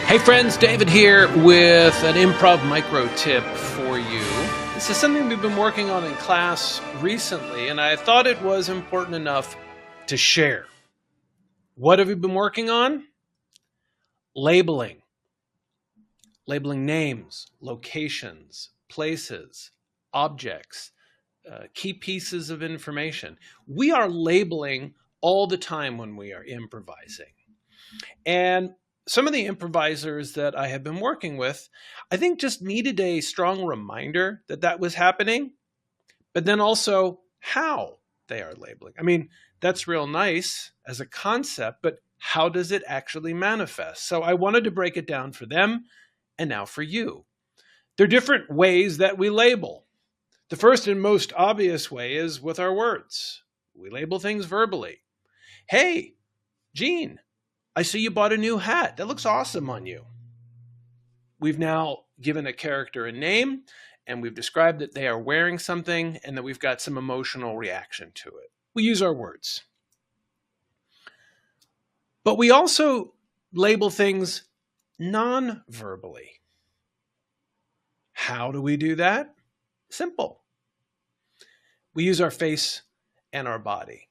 Hey friends, David here with an improv micro tip for you. This is something we've been working on in class recently, and I thought it was important enough to share. What have we been working on? Labeling. Labeling names, locations, places, objects, key pieces of information. We are labeling all the time when we are improvising. And some of the improvisers that I have been working with, I think just needed a strong reminder that that was happening, but then also how they are labeling. I mean, that's real nice as a concept, but how does it actually manifest? So I wanted to break it down for them and now for you. There are different ways that we label. The first and most obvious way is with our words. We label things verbally. Hey, Gene, I see you bought a new hat. That looks awesome on you. We've now given a character a name, and we've described that they are wearing something and that we've got some emotional reaction to it. We use our words. But we also label things non-verbally. How do we do that? Simple. We use our face and our body.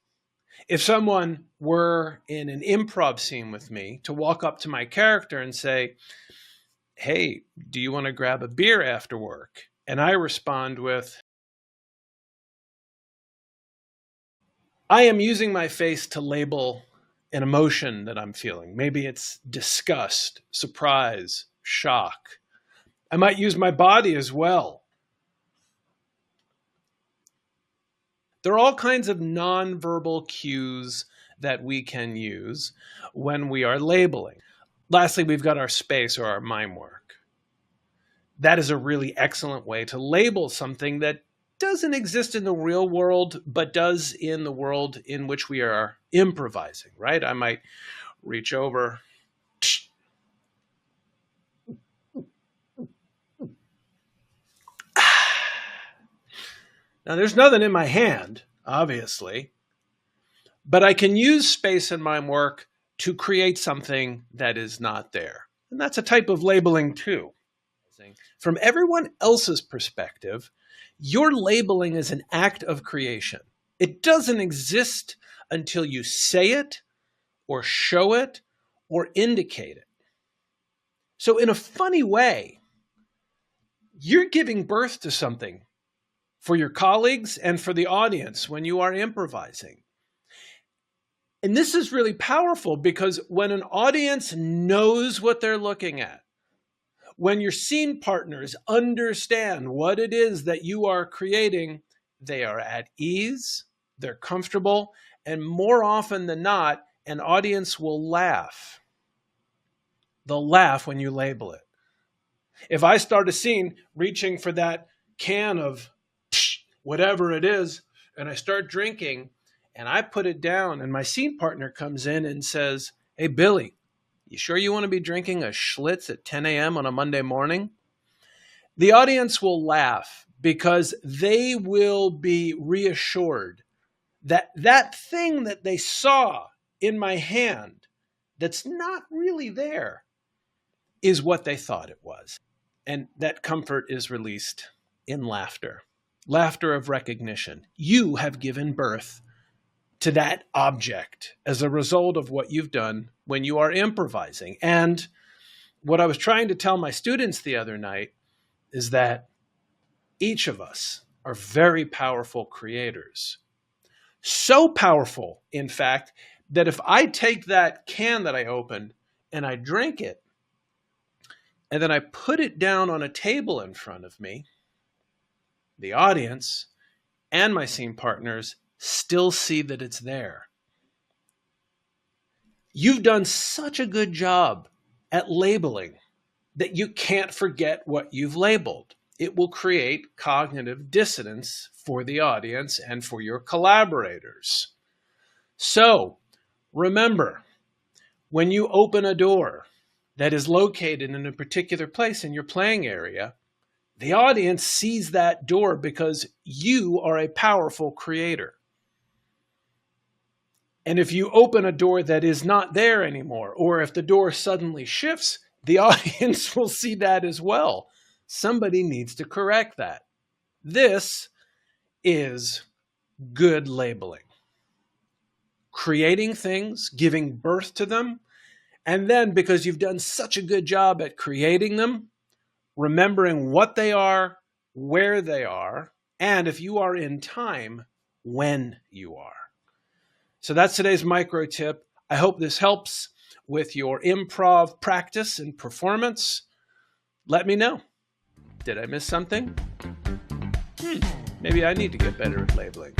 If someone were in an improv scene with me to walk up to my character and say, hey, do you want to grab a beer after work? And I respond with, I am using my face to label an emotion that I'm feeling. Maybe it's disgust, surprise, shock. I might use my body as well. There are all kinds of nonverbal cues that we can use when we are labeling. Lastly, we've got our space or our mime work. That is a really excellent way to label something that doesn't exist in the real world, but does in the world in which we are improvising, right? I might reach over. Now, there's nothing in my hand, obviously, but I can use space in mime work to create something that is not there. And that's a type of labeling too. From everyone else's perspective, your labeling is an act of creation. It doesn't exist until you say it or show it or indicate it. So in a funny way, you're giving birth to something for your colleagues and for the audience when you are improvising. And this is really powerful because when an audience knows what they're looking at, when your scene partners understand what it is that you are creating, they are at ease, they're comfortable, and more often than not, an audience will laugh. They'll laugh when you label it. If I start a scene reaching for that can of whatever it is, and I start drinking, and I put it down, and my scene partner comes in and says, hey, Billy, you sure you want to be drinking a Schlitz at 10 a.m. on a Monday morning? The audience will laugh because they will be reassured that that thing that they saw in my hand that's not really there is what they thought it was. And that comfort is released in laughter. Laughter of recognition. You have given birth to that object as a result of what you've done when you are improvising. And what I was trying to tell my students the other night is that each of us are very powerful creators. So powerful, in fact, that if I take that can that I opened and I drink it, and then I put it down on a table in front of me, the audience and my scene partners still see that it's there. You've done such a good job at labeling that you can't forget what you've labeled. It will create cognitive dissonance for the audience and for your collaborators. So remember, when you open a door that is located in a particular place in your playing area, the audience sees that door because you are a powerful creator. And if you open a door that is not there anymore, or if the door suddenly shifts, the audience will see that as well. Somebody needs to correct that. This is good labeling. Creating things, giving birth to them, and then because you've done such a good job at creating them, remembering what they are, where they are, and if you are in time, when you are. So that's today's micro tip. I hope this helps with your improv practice and performance. Let me know. Did I miss something? Maybe I need to get better at labeling.